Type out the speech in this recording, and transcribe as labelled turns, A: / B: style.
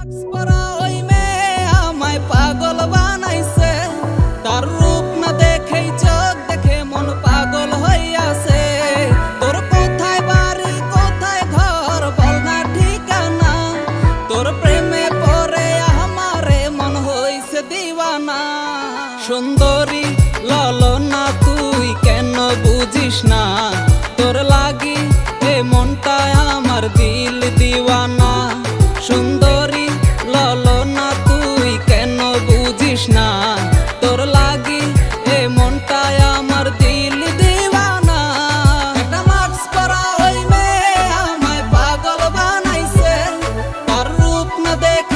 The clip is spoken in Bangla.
A: পরা ওই মেয়ে আমায় পাগল বানাইছে, তার রূপ না দেখেই চোখ দেখে মন পাগল হইয়াছে। তোর কোথায় বাড়ি কোথায় ঘর বল না ঠিকানা, তোর প্রেমে পড়ে আমারে মন হইছে দিওয়ানা। সুন্দরী ললনা তুই কেন বুঝিস না, তোর লাগি এ মনটা আমার দিল দিওয়ানা। সুন্দরী ললনা তুই কেন বুঝিস না, তোর লাগি এ মনটা আমার দিল দিওয়ানা। একটা মাস্ক পরা ওই মেয়ে আমায় পাগল বানাইছে, তার রূপ না দেখ